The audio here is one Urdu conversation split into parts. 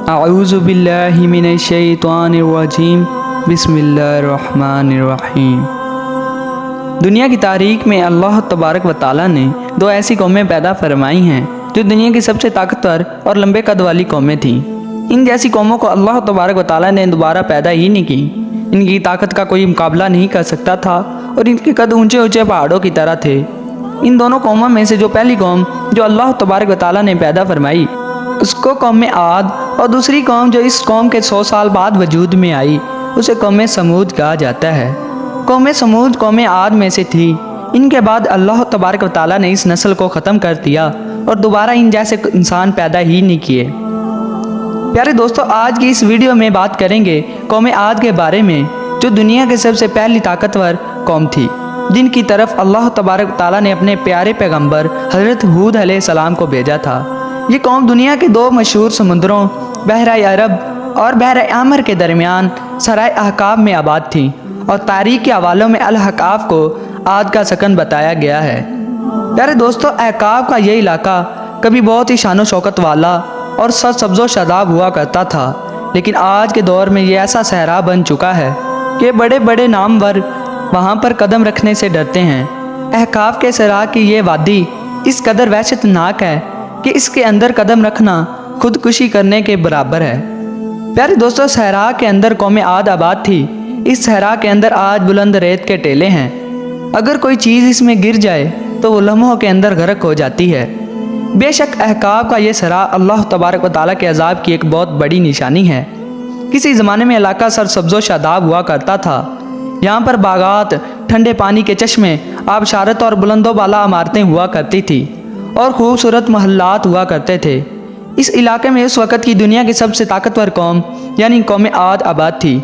اعوذ باللہ من الشیطان الرجیم بسم اللہ الرحمن الرحیم۔ دنیا کی تاریخ میں اللہ تبارک و تعالیٰ نے دو ایسی قومیں پیدا فرمائی ہیں جو دنیا کی سب سے طاقتور اور لمبے قد والی قومیں تھیں۔ ان جیسی قوموں کو اللہ تبارک و تعالیٰ نے دوبارہ پیدا ہی نہیں کی۔ ان کی طاقت کا کوئی مقابلہ نہیں کر سکتا تھا اور ان کے قد اونچے اونچے پہاڑوں کی طرح تھے۔ ان دونوں قوموں میں سے جو پہلی قوم جو اللہ تبارک و تعالیٰ نے پیدا فرمائی اس کو قوم عاد، اور دوسری قوم جو اس قوم کے 100 سال بعد وجود میں آئی اسے قوم سمود کہا جاتا ہے۔ قوم سمود قوم عاد میں سے تھی۔ ان کے بعد اللہ تبارک و تعالیٰ نے اس نسل کو ختم کر دیا اور دوبارہ ان جیسے انسان پیدا ہی نہیں کیے۔ پیارے دوستو، آج کی اس ویڈیو میں بات کریں گے قوم عاد کے بارے میں، جو دنیا کے سب سے پہلی طاقتور قوم تھی، جن کی طرف اللہ تبارک و تعالیٰ نے اپنے پیارے پیغمبر حضرت ہود علیہ السلام کو بھیجا تھا۔ یہ قوم دنیا کے دو مشہور سمندروں بحرۂ عرب اور بحر احمر کے درمیان سرائے احقاف میں آباد تھی، اور تاریخ کے حوالوں میں الاحقاف کو عاد کا سکن بتایا گیا ہے۔ پیارے دوستو، احقاف کا یہ علاقہ کبھی بہت ہی شان و شوکت والا اور سبز و شاداب ہوا کرتا تھا، لیکن آج کے دور میں یہ ایسا صحرا بن چکا ہے کہ بڑے بڑے نامور وہاں پر قدم رکھنے سے ڈرتے ہیں۔ احقاف کے صحرا کی یہ وادی اس قدر وحشت ناک ہے کہ اس کے اندر قدم رکھنا خودکشی کرنے کے برابر ہے۔ پیارے دوستو، صحرا کے اندر قوم عاد آباد تھی۔ اس صحرا کے اندر آج بلند ریت کے ٹیلے ہیں۔ اگر کوئی چیز اس میں گر جائے تو وہ لمحوں کے اندر غرق ہو جاتی ہے۔ بے شک احقاف کا یہ صحرا اللہ تبارک و تعالیٰ کے عذاب کی ایک بہت بڑی نشانی ہے۔ کسی زمانے میں علاقہ سرسبز و شاداب ہوا کرتا تھا۔ یہاں پر باغات، ٹھنڈے پانی کے چشمے، آبشارت اور بلند و بالا عمارتیں ہوا کرتی تھی اور خوبصورت محلات ہوا کرتے تھے۔ اس علاقے میں اس وقت کی دنیا کی سب سے طاقتور قوم یعنی قوم عاد آباد تھی۔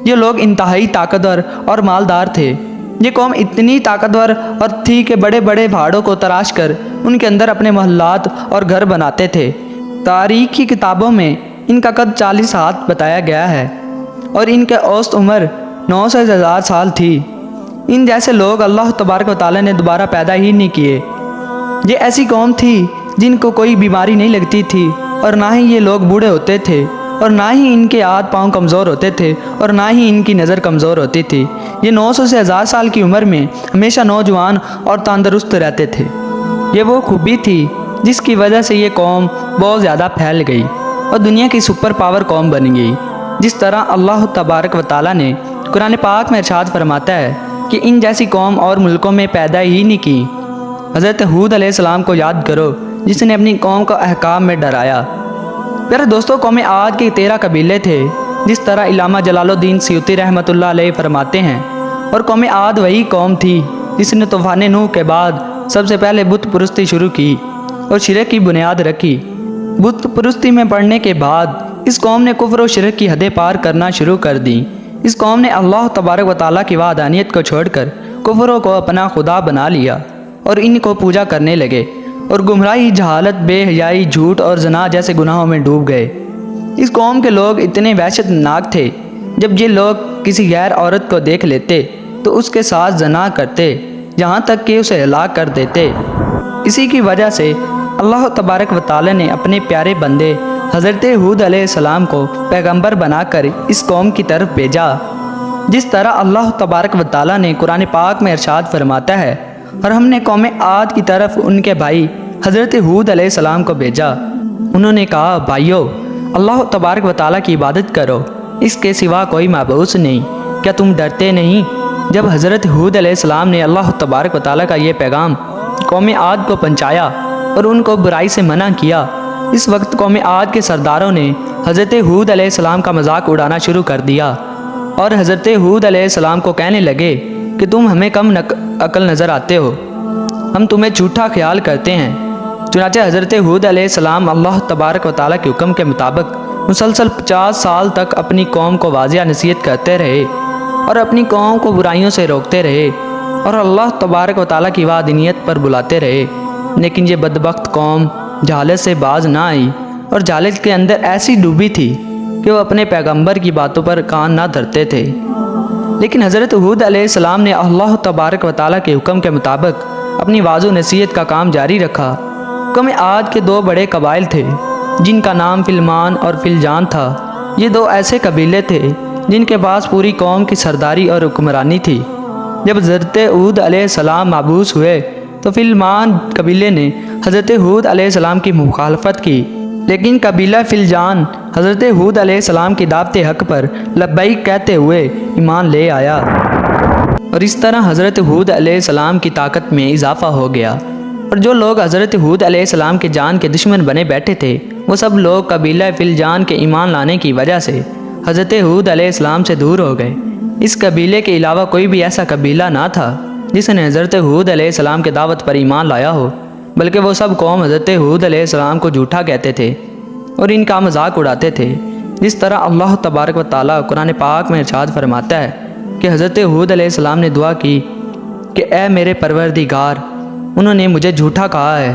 یہ لوگ انتہائی طاقتور اور مالدار تھے۔ یہ قوم اتنی طاقتور اور تھی کہ بڑے بڑے پہاڑوں کو تراش کر ان کے اندر اپنے محلات اور گھر بناتے تھے۔ تاریخ کی کتابوں میں ان کا قد 40 ہاتھ بتایا گیا ہے اور ان کے اوسط عمر 900 سے 1000 سال تھی۔ ان جیسے لوگ اللہ تبارک و تعالیٰ نے دوبارہ پیدا ہی نہیں کیے۔ یہ ایسی قوم تھی جن کو کوئی بیماری نہیں لگتی تھی، اور نہ ہی یہ لوگ بوڑھے ہوتے تھے، اور نہ ہی ان کے ہاتھ پاؤں کمزور ہوتے تھے، اور نہ ہی ان کی نظر کمزور ہوتی تھی۔ یہ 900 سے 1000 سال کی عمر میں ہمیشہ نوجوان اور تندرست رہتے تھے۔ یہ وہ خوبی تھی جس کی وجہ سے یہ قوم بہت زیادہ پھیل گئی اور دنیا کی سپر پاور قوم بن گئی۔ جس طرح اللہ تبارک و تعالیٰ نے قرآن پاک میں ارشاد فرماتا ہے کہ ان جیسی قوم اور ملکوں میں پیدا ہی نہیں کی۔ حضرت ہود علیہ السلام کو یاد کرو جس نے اپنی قوم کو احکام میں ڈرایا۔ پیارے دوستو، قوم عاد کے 13 قبیلے تھے، جس طرح علامہ جلال الدین سیوطی رحمۃ اللہ علیہ فرماتے ہیں، اور قوم عاد وہی قوم تھی جس نے طوفان نوح کے بعد سب سے پہلے بت پرستی شروع کی اور شرک کی بنیاد رکھی۔ بت پرستی میں پڑنے کے بعد اس قوم نے کفر و شرک کی حدیں پار کرنا شروع کر دی۔ اس قوم نے اللہ تبارک و تعالیٰ کی وحدانیت کو چھوڑ کر کفروں کو اپنا خدا بنا لیا اور ان کو پوجا کرنے لگے، اور گمراہی، جہالت، بے حیائی، جھوٹ اور زنا جیسے گناہوں میں ڈوب گئے۔ اس قوم کے لوگ اتنے وحشت ناک تھے، جب یہ لوگ کسی غیر عورت کو دیکھ لیتے تو اس کے ساتھ زنا کرتے، یہاں تک کہ اسے ہلاک کر دیتے۔ اسی کی وجہ سے اللہ تبارک و تعالیٰ نے اپنے پیارے بندے حضرت ہود علیہ السلام کو پیغمبر بنا کر اس قوم کی طرف بھیجا۔ جس طرح اللہ تبارک و تعالیٰ نے قرآن پاک میں ارشاد فرماتا ہے، اور ہم نے قوم عاد کی طرف ان کے بھائی حضرت ہود علیہ السلام کو بھیجا۔ انہوں نے کہا، بھائیو، اللہ تبارک و تعالیٰ کی عبادت کرو، اس کے سوا کوئی معبود نہیں۔ کیا تم ڈرتے نہیں؟ جب حضرت ہود علیہ السلام نے اللہ تبارک و تعالیٰ کا یہ پیغام قوم عاد کو پہنچایا اور ان کو برائی سے منع کیا، اس وقت قوم عاد کے سرداروں نے حضرت ہود علیہ السلام کا مذاق اڑانا شروع کر دیا اور حضرت ہود علیہ السلام کو کہنے لگے کہ تم ہمیں کم عقل نظر آتے ہو، ہم تمہیں جھوٹا خیال کرتے ہیں۔ چنانچہ حضرت ہود علیہ السلام اللہ تبارک و تعالیٰ کے حکم کے مطابق مسلسل 50 سال تک اپنی قوم کو واضح نصیحت کرتے رہے اور اپنی قوم کو برائیوں سے روکتے رہے اور اللہ تبارک و تعالیٰ کی وحدانیت پر بلاتے رہے، لیکن یہ بدبخت قوم جہالت سے باز نہ آئی اور جہالت کے اندر ایسی ڈوبی تھی کہ وہ اپنے پیغمبر کی باتوں پر کان نہ دھرتے تھے۔ لیکن حضرت ہود علیہ السلام نے اللہ تبارک و تعالیٰ کے حکم کے مطابق اپنی واضح نصیحت کا کام جاری رکھا۔ قوم عاد کے 2 بڑے قبائل تھے، جن کا نام فلمان اور فلجان تھا۔ یہ دو ایسے قبیلے تھے جن کے پاس پوری قوم کی سرداری اور حکمرانی تھی۔ جب حضرت ہود علیہ السلام مبعوث ہوئے تو فلمان قبیلے نے حضرت ہود علیہ السلام کی مخالفت کی، لیکن قبیلہ فلجان حضرت ہود علیہ السلام کی دعوت حق پر لبیک کہتے ہوئے ایمان لے آیا، اور اس طرح حضرت ہود علیہ السلام کی طاقت میں اضافہ ہو گیا، اور جو لوگ حضرت ہود علیہ السلام کے جان کے دشمن بنے بیٹھے تھے وہ سب لوگ قبیلہ فلجان کے ایمان لانے کی وجہ سے حضرت ہود علیہ السلام سے دور ہو گئے۔ اس قبیلے کے علاوہ کوئی بھی ایسا قبیلہ نہ تھا جس نے حضرت ہود علیہ السلام کے دعوت پر ایمان لایا ہو، بلکہ وہ سب قوم حضرت ہود علیہ السلام کو جھوٹا کہتے تھے اور ان کا مذاق اڑاتے تھے۔ جس طرح اللہ تبارک و تعالیٰ قرآن پاک میں ارشاد فرماتا ہے کہ حضرت ہود علیہ السلام نے دعا کی کہ اے میرے پروردگار، انہوں نے مجھے جھوٹا کہا ہے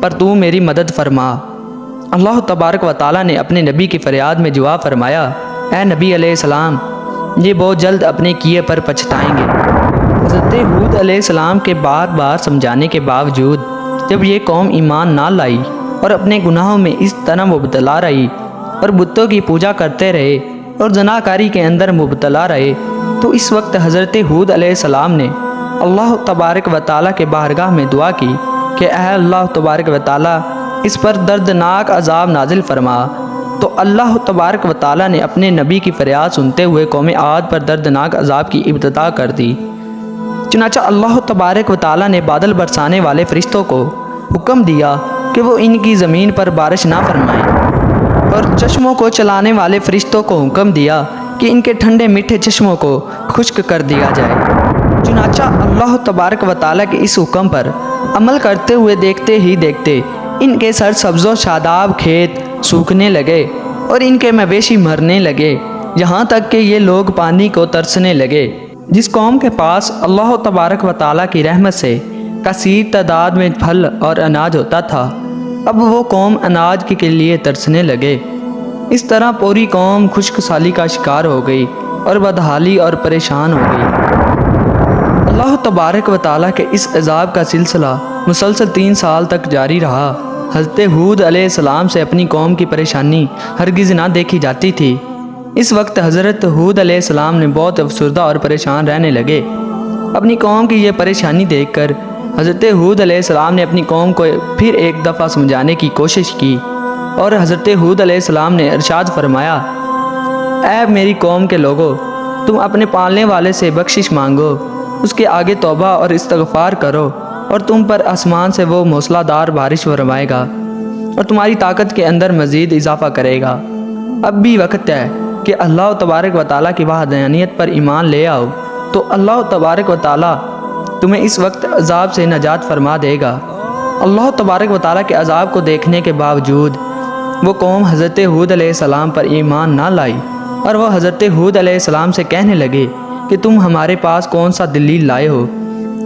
پر تو میری مدد فرما۔ اللہ تبارک و تعالیٰ نے اپنے نبی کی فریاد میں جواب فرمایا، اے نبی علیہ السلام، یہ بہت جلد اپنے کیے پر پچھتائیں گے۔ حضرت ہود علیہ السلام کے بار بار سمجھانے کے باوجود جب یہ قوم ایمان نہ لائی اور اپنے گناہوں میں اس طرح مبتلا رہی اور بتوں کی پوجا کرتے رہے اور زناکاری کے اندر مبتلا رہے، تو اس وقت حضرت ہود علیہ السلام نے اللہ تبارک و تعالیٰ کے بارگاہ میں دعا کی کہ اے اللہ تبارک و تعالیٰ، اس پر دردناک عذاب نازل فرما۔ تو اللہ تبارک و تعالیٰ نے اپنے نبی کی فریاد سنتے ہوئے قوم عاد پر دردناک عذاب کی ابتدا کر دی۔ چنانچہ اللہ تبارک و تعالیٰ نے بادل برسانے والے فرشتوں کو حکم دیا کہ وہ ان کی زمین پر بارش نہ فرمائیں، اور چشموں کو چلانے والے فرشتوں کو حکم دیا کہ ان کے ٹھنڈے میٹھے چشموں کو خشک کر دیا جائے۔ چنانچہ اللہ تبارک و تعالیٰ کے اس حکم پر عمل کرتے ہوئے دیکھتے ہی دیکھتے ان کے سرسبز و شاداب کھیت سوکھنے لگے اور ان کے مویشی مرنے لگے، یہاں تک کہ یہ لوگ پانی کو ترسنے لگے۔ جس قوم کے پاس اللہ تبارک و تعالیٰ کی رحمت سے کثیر تعداد میں پھل اور اناج ہوتا تھا، اب وہ قوم اناج کے لیے ترسنے لگے۔ اس طرح پوری قوم خشک سالی کا شکار ہو گئی اور بدحالی اور پریشان ہو گئی۔ اللہ تبارک و تعالیٰ کے اس عذاب کا سلسلہ مسلسل 3 سال تک جاری رہا۔ حضرت ہود علیہ السلام سے اپنی قوم کی پریشانی ہرگز نہ دیکھی جاتی تھی۔ اس وقت حضرت ہود علیہ السلام نے بہت افسردہ اور پریشان رہنے لگے۔ اپنی قوم کی یہ پریشانی دیکھ کر حضرت ہود علیہ السلام نے اپنی قوم کو پھر ایک دفعہ سمجھانے کی کوشش کی، اور حضرت ہود علیہ السلام نے ارشاد فرمایا، اے میری قوم کے لوگو، تم اپنے پالنے والے سے بخشش مانگو، اس کے آگے توبہ اور استغفار کرو، اور تم پر آسمان سے وہ موسلا دار بارش فرمائے گا اور تمہاری طاقت کے اندر مزید اضافہ کرے گا۔ اب بھی وقت ہے کہ اللہ تبارک و تعالیٰ کی وحدانیت پر ایمان لے آؤ، تو اللہ تبارک و تعالیٰ تمہیں اس وقت عذاب سے نجات فرما دے گا۔ اللہ تبارک و تعالیٰ کے عذاب کو دیکھنے کے باوجود وہ قوم حضرت ہود علیہ السلام پر ایمان نہ لائی، اور وہ حضرت ہود علیہ السلام سے کہنے لگے کہ تم ہمارے پاس کون سا دلیل لائے ہو،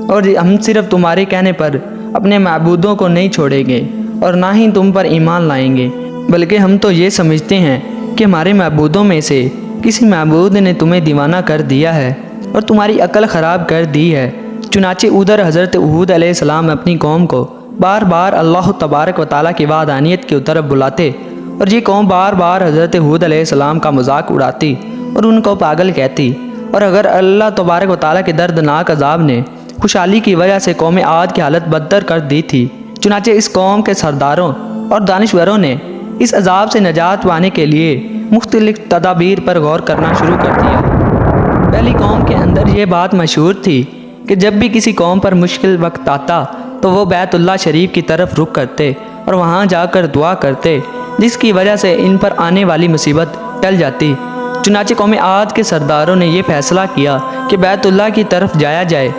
اور ہم صرف تمہارے کہنے پر اپنے معبودوں کو نہیں چھوڑیں گے اور نہ ہی تم پر ایمان لائیں گے، بلکہ ہم تو یہ سمجھتے ہیں کہ ہمارے معبودوں میں سے کسی معبود نے تمہیں دیوانہ کر دیا ہے اور تمہاری عقل خراب کر دی ہے۔ چنانچہ ادھر حضرت ہود علیہ السلام اپنی قوم کو بار بار اللہ تبارک و تعالیٰ کی وحدانیت کی طرف بلاتے، اور یہ قوم بار بار حضرت ہود علیہ السلام کا مذاق اڑاتی اور ان کو پاگل کہتی، اور اگر اللہ تبارک و تعالیٰ کے دردناک عذاب نے خوشحالی کی وجہ سے قوم عاد کی حالت بدتر کر دی تھی، چنانچہ اس قوم کے سرداروں اور دانشوروں نے اس عذاب سے نجات پانے کے لیے مختلف تدابیر پر غور کرنا شروع کر دیا۔ پہلی قوم کے اندر یہ بات مشہور تھی کہ جب بھی کسی قوم پر مشکل وقت آتا تو وہ بیت اللہ شریف کی طرف رخ کرتے اور وہاں جا کر دعا کرتے، جس کی وجہ سے ان پر آنے والی مصیبت ٹل جاتی۔ چنانچہ قوم عاد کے سرداروں نے یہ فیصلہ کیا کہ بیت اللہ کی طرف جایا جائے۔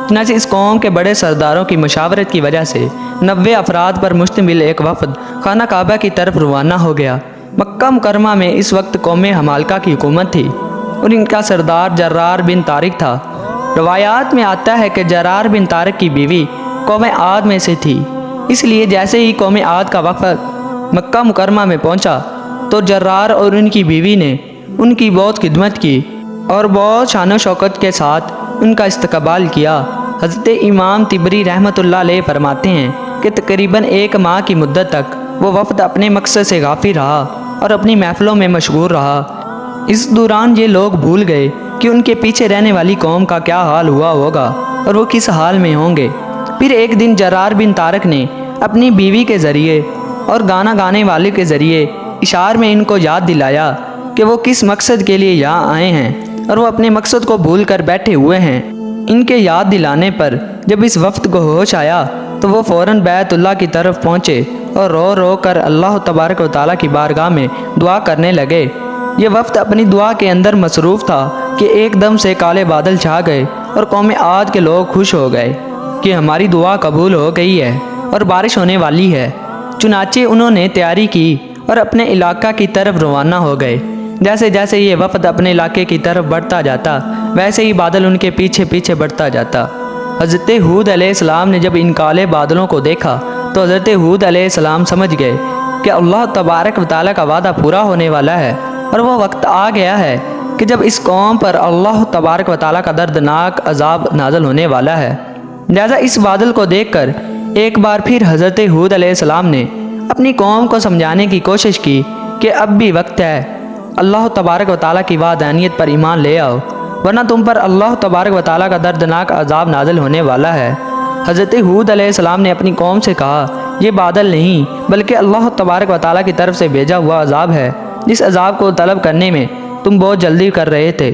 چنانچہ اس قوم کے بڑے سرداروں کی مشاورت کی وجہ سے 90 افراد پر مشتمل ایک وفد خانہ کعبہ کی طرف روانہ ہو گیا۔ مکہ مکرمہ میں اس وقت قوم حمالقہ کی حکومت تھی اور ان کا سردار جرار بن طارق تھا۔ روایات میں آتا ہے کہ جرار بن طارق کی بیوی قوم عاد میں سے تھی، اس لیے جیسے ہی قوم عاد کا وفد مکہ مکرمہ میں پہنچا تو جرار اور ان کی بیوی نے ان کی بہت خدمت کی اور بہت شان و شوکت کے ساتھ ان کا استقبال کیا۔ حضرت امام طبری رحمۃ اللہ علیہ فرماتے ہیں کہ تقریباً 1 ماہ کی مدت تک وہ وفد اپنے مقصد سے غافل رہا اور اپنی محفلوں میں مشغول رہا۔ اس دوران یہ لوگ بھول گئے کہ ان کے پیچھے رہنے والی قوم کا کیا حال ہوا ہوگا اور وہ کس حال میں ہوں گے۔ پھر ایک دن جرار بن طارق نے اپنی بیوی کے ذریعے اور گانا گانے والے کے ذریعے اشعار میں ان کو یاد دلایا کہ وہ کس مقصد کے لیے یہاں آئے ہیں اور وہ اپنے مقصد کو بھول کر بیٹھے ہوئے ہیں۔ ان کے یاد دلانے پر جب اس وفد کو ہوش آیا تو وہ فوراً بیت اللہ کی طرف پہنچے اور رو رو کر اللہ تبارک و تعالیٰ کی بارگاہ میں دعا کرنے لگے۔ یہ وفد اپنی دعا کے اندر مصروف تھا کہ ایک دم سے کالے بادل چھا گئے اور قوم عاد کے لوگ خوش ہو گئے کہ ہماری دعا قبول ہو گئی ہے اور بارش ہونے والی ہے۔ چنانچہ انہوں نے تیاری کی اور اپنے علاقہ کی طرف روانہ ہو گئے۔ جیسے جیسے یہ وفد اپنے علاقے کی طرف بڑھتا جاتا ویسے ہی بادل ان کے پیچھے پیچھے بڑھتا جاتا۔ حضرت ہود علیہ السلام نے جب ان کالے بادلوں کو دیکھا تو حضرت ہود علیہ السلام سمجھ گئے کہ اللہ تبارک و تعالیٰ کا وعدہ پورا ہونے والا ہے اور وہ وقت آ گیا ہے کہ جب اس قوم پر اللہ تبارک و تعالیٰ کا دردناک عذاب نازل ہونے والا ہے۔ لہذا اس بادل کو دیکھ کر ایک بار پھر حضرت ہود علیہ السلام نے اپنی قوم کو سمجھانے کی کوشش کی کہ اب بھی وقت ہے، اللہ تبارک و تعالیٰ کی وحدانیت پر ایمان لے آؤ ورنہ تم پر اللہ تبارک و تعالیٰ کا دردناک عذاب نازل ہونے والا ہے۔ حضرت ہود علیہ السلام نے اپنی قوم سے کہا یہ بادل نہیں بلکہ اللہ تبارک و تعالیٰ کی طرف سے بھیجا ہوا عذاب ہے جس عذاب کو طلب کرنے میں تم بہت جلدی کر رہے تھے۔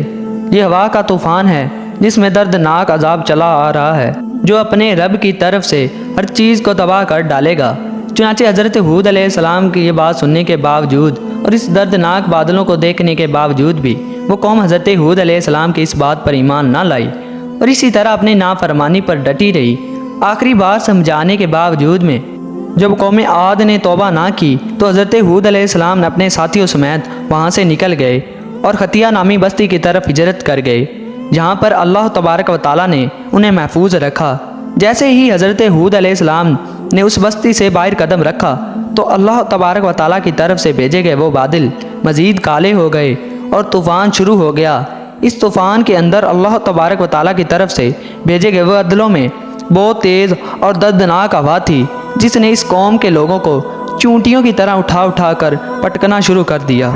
یہ ہوا کا طوفان ہے جس میں دردناک عذاب چلا آ رہا ہے جو اپنے رب کی طرف سے ہر چیز کو تباہ کر ڈالے گا۔ چنانچہ حضرت ہود علیہ السلام کی یہ بات سننے کے باوجود اور اس دردناک بادلوں کو دیکھنے کے باوجود بھی وہ قوم حضرت ہود علیہ السلام کی اس بات پر ایمان نہ لائی اور اسی طرح اپنے نافرمانی پر ڈٹی رہی۔ آخری بار سمجھانے کے باوجود میں جب قوم عاد نے توبہ نہ کی تو حضرت ہود علیہ السلام نے اپنے ساتھیوں سمیت وہاں سے نکل گئے اور خطیہ نامی بستی کی طرف ہجرت کر گئے جہاں پر اللہ تبارک و تعالیٰ نے انہیں محفوظ رکھا۔ جیسے ہی حضرت ہود علیہ السلام نے اس بستی سے باہر قدم رکھا تو اللہ تبارک و تعالیٰ کی طرف سے بھیجے گئے وہ بادل مزید کالے ہو گئے اور طوفان شروع ہو گیا۔ اس طوفان کے اندر اللہ تبارک و تعالیٰ کی طرف سے بھیجے گئے وہ بادلوں میں بہت تیز اور دردناک ہوا تھی جس نے اس قوم کے لوگوں کو چونٹیوں کی طرح اٹھا اٹھا کر پٹکنا شروع کر دیا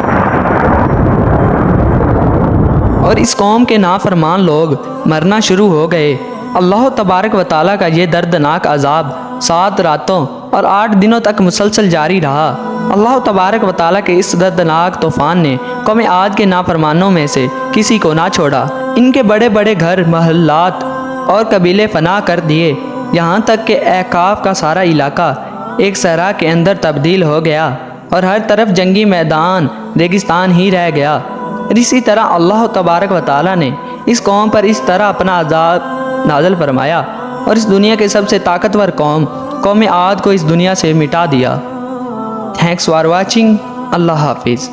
اور اس قوم کے نافرمان لوگ مرنا شروع ہو گئے۔ اللہ تبارک و تعالیٰ کا یہ دردناک عذاب 7 راتوں اور 8 دنوں تک مسلسل جاری رہا۔ اللہ تبارک و تعالیٰ کے اس دردناک طوفان نے قوم عاد کے نافرمانوں میں سے کسی کو نہ چھوڑا۔ ان کے بڑے بڑے گھر، محلات اور قبیلے فنا کر دیے، یہاں تک کہ احقاف کا سارا علاقہ ایک صحرا کے اندر تبدیل ہو گیا اور ہر طرف جنگی میدان ریگستان ہی رہ گیا۔ اور اسی طرح اللہ تبارک و تعالیٰ نے اس قوم پر اس طرح اپنا عذاب نازل فرمایا اور اس دنیا کے سب سے طاقتور قوم عاد کو اس دنیا سے مٹا دیا۔ Thanks for watching. اللہ حافظ۔